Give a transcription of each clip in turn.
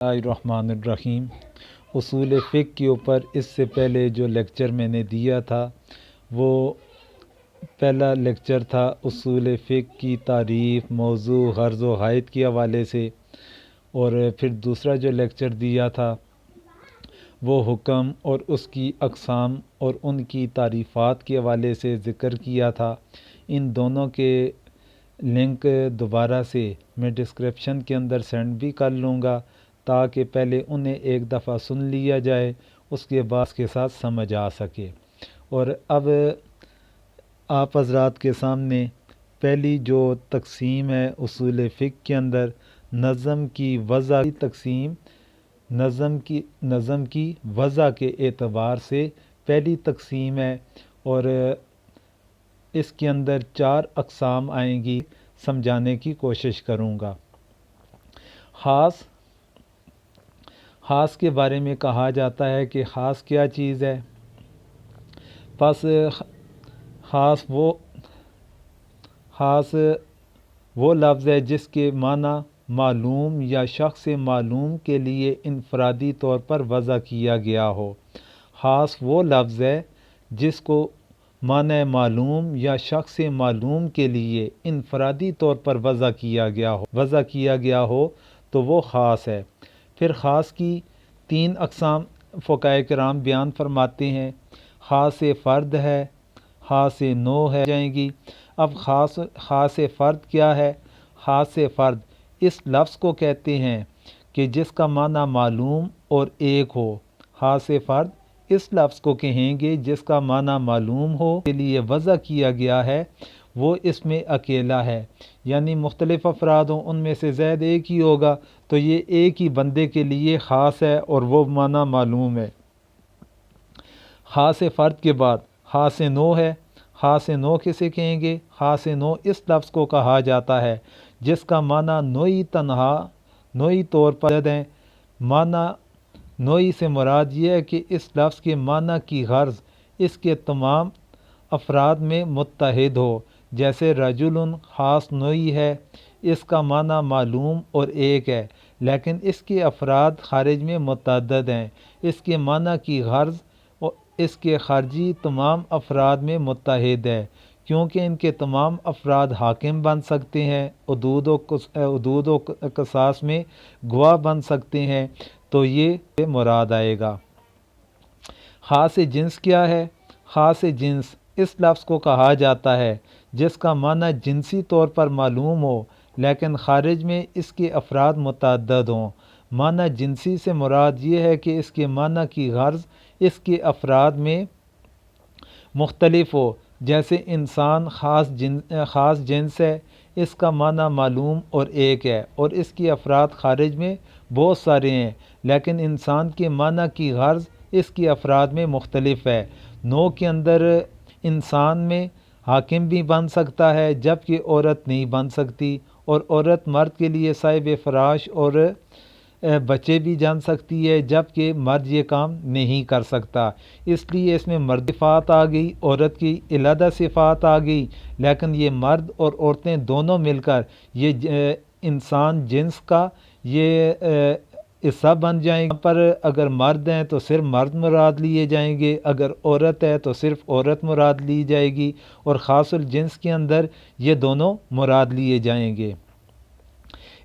الرحمن الرحیم۔ اصول فقہ کے اوپر اس سے پہلے جو لیکچر میں نے دیا تھا وہ پہلا لیکچر تھا اصول فقہ کی تعریف، موضوع، غرض و غائط کے حوالے سے، اور پھر دوسرا جو لیکچر دیا تھا وہ حکم اور اس کی اقسام اور ان کی تعریفات کے حوالے سے ذکر کیا تھا۔ ان دونوں کے لنک دوبارہ سے میں ڈسکرپشن کے اندر سینڈ بھی کر لوں گا تاکہ پہلے انہیں ایک دفعہ سن لیا جائے، اس کے بعد اس کے ساتھ سمجھ آ سکے۔ اور اب آپ حضرات کے سامنے پہلی جو تقسیم ہے اصول فقہ کے اندر نظم کی وضع کی تقسیم، نظم کی وضع کے اعتبار سے پہلی تقسیم ہے، اور اس کے اندر 4 اقسام آئیں گی، سمجھانے کی کوشش کروں گا۔ خاص کے بارے میں کہا جاتا ہے کہ خاص کیا چیز ہے؟ پس خاص وہ لفظ ہے جس کے معنی معلوم یا شخص معلوم کے لیے انفرادی طور پر وضع کیا گیا ہو۔ خاص وہ لفظ ہے جس کو معنی معلوم یا شخص معلوم کے لیے انفرادی طور پر وضع کیا گیا ہو تو وہ خاص ہے۔ پھر خاص کی 3 اقسام فقہائے کرام بیان فرماتے ہیں۔ خاص فرد ہے، خاص نوع ہے جائیں گی۔ اب خاص فرد کیا ہے؟ خاص فرد اس لفظ کو کہتے ہیں کہ جس کا معنی معلوم اور ایک ہو۔ خاص فرد اس لفظ کو کہیں گے جس کا معنی معلوم ہو کے لیے وضع کیا گیا ہے، وہ اس میں اکیلا ہے، یعنی مختلف افراد ہوں، ان میں سے زید ایک ہی ہوگا تو یہ ایک ہی بندے کے لیے خاص ہے اور وہ معنی معلوم ہے۔ خاص فرد کے بعد خاص نوع ہے۔ خاص نوع کسے کہیں گے؟ خاص نوع اس لفظ کو کہا جاتا ہے جس کا معنی نوعی طور پر ہے۔ معنی نوعی سے مراد یہ ہے کہ اس لفظ کے معنی کی غرض اس کے تمام افراد میں متحد ہو، جیسے رجل خاص نوعی ہے، اس کا معنی معلوم اور ایک ہے لیکن اس کے افراد خارج میں متعدد ہیں، اس کے معنی کی غرض اس کے خارجی تمام افراد میں متحد ہے، کیونکہ ان کے تمام افراد حاکم بن سکتے ہیں، حدود و قصاص میں گواہ بن سکتے ہیں، تو یہ مراد آئے گا۔ خاص جنس کیا ہے؟ خاص جنس اس لفظ کو کہا جاتا ہے جس کا معنی جنسی طور پر معلوم ہو لیکن خارج میں اس کے افراد متعدد ہوں۔ معنی جنسی سے مراد یہ ہے کہ اس کے معنی کی غرض اس کے افراد میں مختلف ہو، جیسے انسان خاص جنس ہے، اس کا معنی معلوم اور ایک ہے اور اس کے افراد خارج میں بہت سارے ہیں، لیکن انسان کے معنی کی غرض اس کے افراد میں مختلف ہے۔ نوع کے اندر انسان میں حاکم بھی بن سکتا ہے جبکہ عورت نہیں بن سکتی، اور عورت مرد کے لیے صاحب فراش اور بچے بھی جان سکتی ہے جبکہ مرد یہ کام نہیں کر سکتا، اس لیے اس میں مرد صفات آ گئی، عورت کی علیحدہ صفات آ گئی، لیکن یہ مرد اور عورتیں دونوں مل کر یہ انسان جنس کا یہ حصہ بن جائیں گے۔ پر اگر مرد ہیں تو صرف مرد مراد لیے جائیں گے، اگر عورت ہے تو صرف عورت مراد لی جائے گی، اور خاص الجنس کے اندر یہ دونوں مراد لیے جائیں گے۔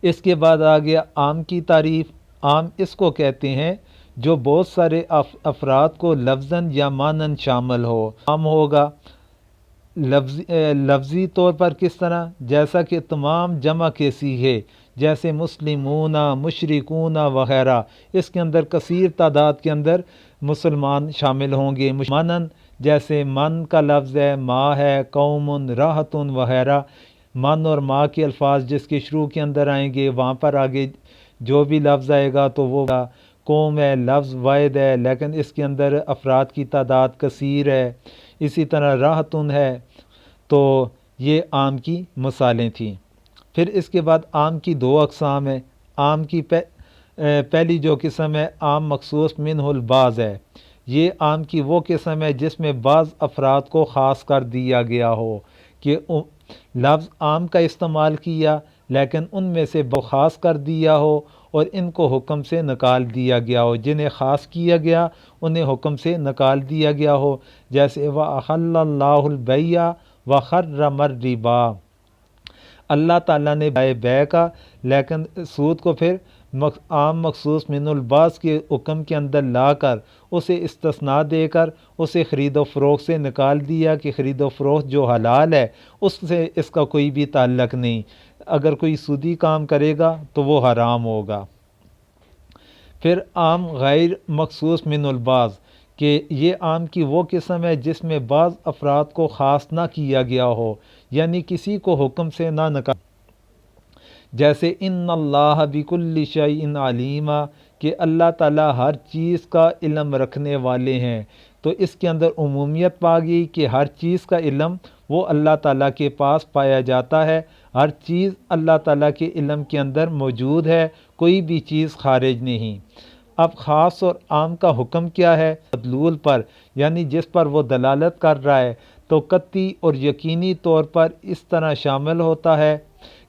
اس کے بعد آ گیا عام کی تعریف۔ عام اس کو کہتے ہیں جو بہت سارے افراد کو لفظاً یا معناً شامل ہو۔ عام ہوگا لفظی طور پر کس طرح؟ جیسا کہ تمام جمع کے صیغے جیسے مسلمون، مشرکون وغیرہ، اس کے اندر کثیر تعداد کے اندر مسلمان شامل ہوں گے۔ معناً جیسے من کا لفظ ہے، ما ہے، قوم، راحت وغیرہ، من اور ما کے الفاظ جس کے شروع کے اندر آئیں گے وہاں پر آگے جو بھی لفظ آئے گا تو وہ قوم ہے، لفظ واحد ہے لیکن اس کے اندر افراد کی تعداد کثیر ہے۔ اسی طرح راحتن ہے، تو یہ عام کی مثالیں تھیں۔ پھر اس کے بعد عام کی 2 اقسام ہیں۔ عام کی پہلی جو قسم ہے عام مخصوص منہ البعض ہے، یہ عام کی وہ قسم ہے جس میں بعض افراد کو خاص کر دیا گیا ہو، کہ لفظ عام کا استعمال کیا لیکن ان میں سے خاص کر دیا ہو اور ان کو حکم سے نکال دیا گیا ہو، جنہیں خاص کیا گیا انہیں حکم سے نکال دیا گیا ہو، جیسے وَأَحَلَّ اللَّهُ الْبَيْعَ وَحَرَّمَ الرِّبَا، اللہ تعالیٰ نے بیع کا، لیکن سود کو پھر عام مخصوص من الباس کے حکم کے اندر لا کر اسے استثناء دے کر اسے خرید و فروخت سے نکال دیا کہ خرید و فروخت جو حلال ہے اس سے اس کا کوئی بھی تعلق نہیں، اگر کوئی سودی کام کرے گا تو وہ حرام ہوگا۔ پھر عام غیر مخصوص من البعض، کہ یہ عام کی وہ قسم ہے جس میں بعض افراد کو خاص نہ کیا گیا ہو، یعنی کسی کو حکم سے نہ نکال، جیسے ان اللہ بکل شیء علیم، کہ اللہ تعالیٰ ہر چیز کا علم رکھنے والے ہیں، تو اس کے اندر عمومیت پا گئی کہ ہر چیز کا علم وہ اللہ تعالیٰ کے پاس پایا جاتا ہے، ہر چیز اللہ تعالیٰ کے علم کے اندر موجود ہے، کوئی بھی چیز خارج نہیں۔ اب خاص اور عام کا حکم کیا ہے؟ مدلول پر، یعنی جس پر وہ دلالت کر رہا ہے، تو قطعی اور یقینی طور پر اس طرح شامل ہوتا ہے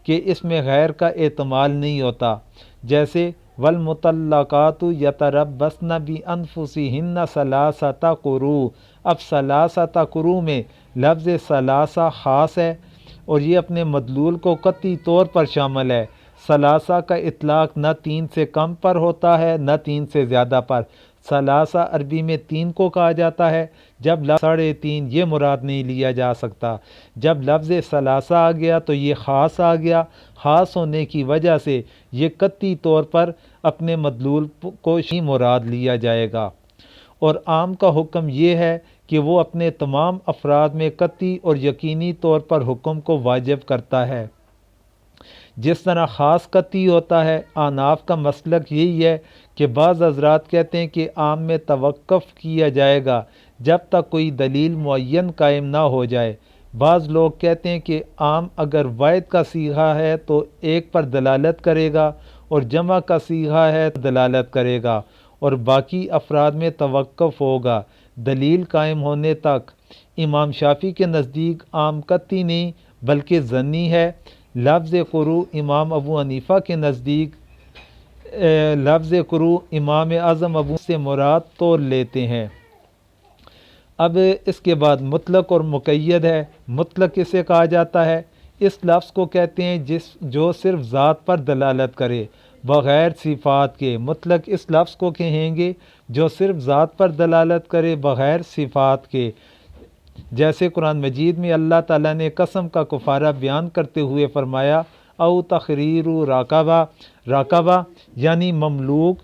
کہ اس میں غیر کا احتمال نہیں ہوتا، جیسے والمطلقات یتربصن بانفسہن ثلاثۃ قروء۔ اب ثلاثۃ قروء میں لفظ ثلاثہ خاص ہے اور یہ اپنے مدلول کو قطعی طور پر شامل ہے۔ ثلاثہ کا اطلاق نہ 3 سے کم پر ہوتا ہے نہ 3 سے زیادہ پر۔ ثلاثہ عربی میں 3 کو کہا جاتا ہے، جب لفظ 3.5 یہ مراد نہیں لیا جا سکتا، جب لفظ ثلاثہ آ گیا تو یہ خاص آ گیا، خاص ہونے کی وجہ سے یہ قطعی طور پر اپنے مدلول کو ہی مراد لیا جائے گا۔ اور عام کا حکم یہ ہے کہ وہ اپنے تمام افراد میں قطعی اور یقینی طور پر حکم کو واجب کرتا ہے، جس طرح خاص قطعی ہوتا ہے۔ احناف کا مسلک یہی ہے کہ بعض حضرات کہتے ہیں کہ عام میں توقف کیا جائے گا جب تک کوئی دلیل معین قائم نہ ہو جائے۔ بعض لوگ کہتے ہیں کہ عام اگر واحد کا صیغہ ہے تو ایک پر دلالت کرے گا اور جمع کا صیغہ ہے تو دلالت کرے گا، اور باقی افراد میں توقف ہوگا دلیل قائم ہونے تک۔ امام شافعی کے نزدیک عام قطعی نہیں بلکہ ظنی ہے۔ لفظ قروء امام ابو حنیفہ کے نزدیک لفظ قروء امام اعظم ابو سے مراد تول لیتے ہیں۔ اب اس کے بعد مطلق اور مقید ہے۔ مطلق کسے کہا جاتا ہے؟ اس لفظ کو کہتے ہیں جو صرف ذات پر دلالت کرے بغیر صفات کے۔ مطلق اس لفظ کو کہیں گے جو صرف ذات پر دلالت کرے بغیر صفات کے، جیسے قرآن مجید میں اللہ تعالیٰ نے قسم کا کفارہ بیان کرتے ہوئے فرمایا او تحریر رقبہ، رقبہ یعنی مملوک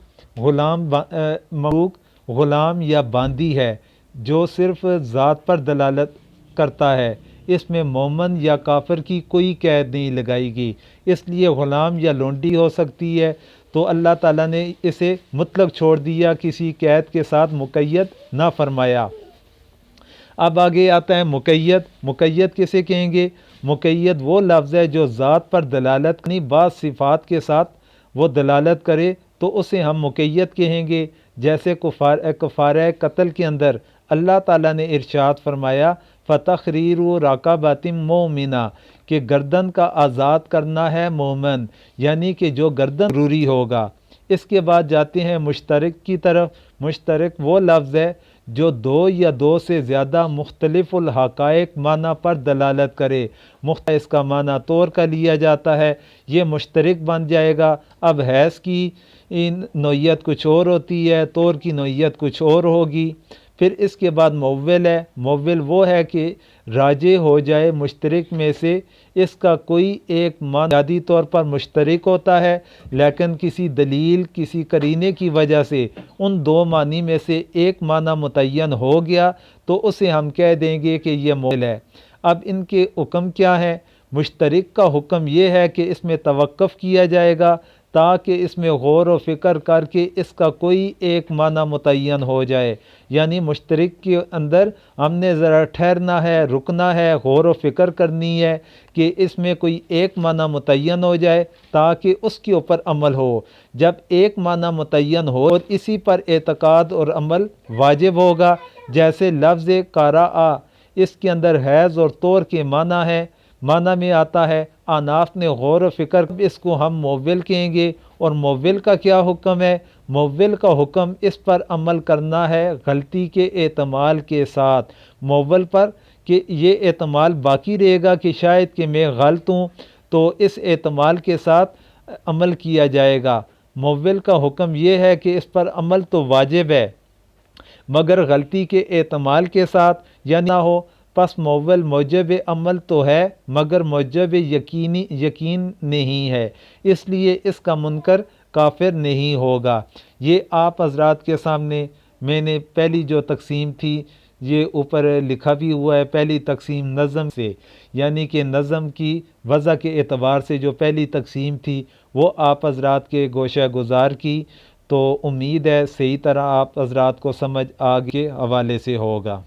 غلام یا باندی ہے جو صرف ذات پر دلالت کرتا ہے، اس میں مومن یا کافر کی کوئی قید نہیں لگائی گئی، اس لیے غلام یا لونڈی ہو سکتی ہے، تو اللہ تعالیٰ نے اسے مطلق چھوڑ دیا، کسی قید کے ساتھ مقید نہ فرمایا۔ اب آگے آتا ہے مقید۔ مقید کسے کہیں گے؟ مقید وہ لفظ ہے جو ذات پر دلالت نہیں بعض صفات کے ساتھ وہ دلالت کرے تو اسے ہم مقید کہیں گے، جیسے کفارہ قتل کے اندر اللہ تعالیٰ نے ارشاد فرمایا فتحریر رقبۃ مؤمنہ، کہ گردن کا آزاد کرنا ہے مومن، یعنی کہ جو گردن ضروری ہوگا۔ اس کے بعد جاتے ہیں مشترک کی طرف۔ مشترک وہ لفظ ہے جو 2 یا 2 سے زیادہ مختلف الحقائق معنی پر دلالت کرے، اس کا معنی طور کا لیا جاتا ہے، یہ مشترک بن جائے گا۔ اب حیض کی نوعیت کچھ اور ہوتی ہے، طور کی نوعیت کچھ اور ہوگی۔ پھر اس کے بعد مؤول ہے۔ مؤول وہ ہے کہ راجع ہو جائے مشترک میں سے، اس کا کوئی ایک معنی بنیادی طور پر مشترک ہوتا ہے، لیکن کسی دلیل کسی قرینے کی وجہ سے ان 2 معنی میں سے ایک معنی متعین ہو گیا تو اسے ہم کہہ دیں گے کہ یہ مؤول ہے۔ اب ان کے حکم کیا ہے؟ مشترک کا حکم یہ ہے کہ اس میں توقف کیا جائے گا تاکہ اس میں غور و فکر کر کے اس کا کوئی ایک معنی متعین ہو جائے، یعنی مشترک کے اندر ہم نے ذرا ٹھہرنا ہے، رکنا ہے، غور و فکر کرنی ہے کہ اس میں کوئی ایک معنی متعین ہو جائے تاکہ اس کے اوپر عمل ہو۔ جب ایک معنی متعین ہو اور اسی پر اعتقاد اور عمل واجب ہوگا، جیسے لفظ قرأ، اس کے اندر حیض اور طور کے معنی ہے، معنی میں آتا ہے اناف نے غور و فکر، اس کو ہم مول کہیں گے۔ اور مول کا کیا حکم ہے؟ مول کا حکم اس پر عمل کرنا ہے غلطی کے احتمال کے ساتھ، مول پر کہ یہ احتمال باقی رہے گا کہ شاید کہ میں غلط ہوں، تو اس احتمال کے ساتھ عمل کیا جائے گا۔ مول کا حکم یہ ہے کہ اس پر عمل تو واجب ہے مگر غلطی کے احتمال کے ساتھ یا نہ ہو، پس مول موجب عمل تو ہے مگر موجب یقین نہیں ہے، اس لیے اس کا منکر کافر نہیں ہوگا۔ یہ آپ حضرات کے سامنے میں نے پہلی جو تقسیم تھی یہ اوپر لکھا بھی ہوا ہے، پہلی تقسیم نظم سے، یعنی کہ نظم کی وضع کے اعتبار سے جو پہلی تقسیم تھی وہ آپ حضرات کے گوشہ گزار کی، تو امید ہے صحیح طرح آپ حضرات کو سمجھ آگے حوالے سے ہوگا۔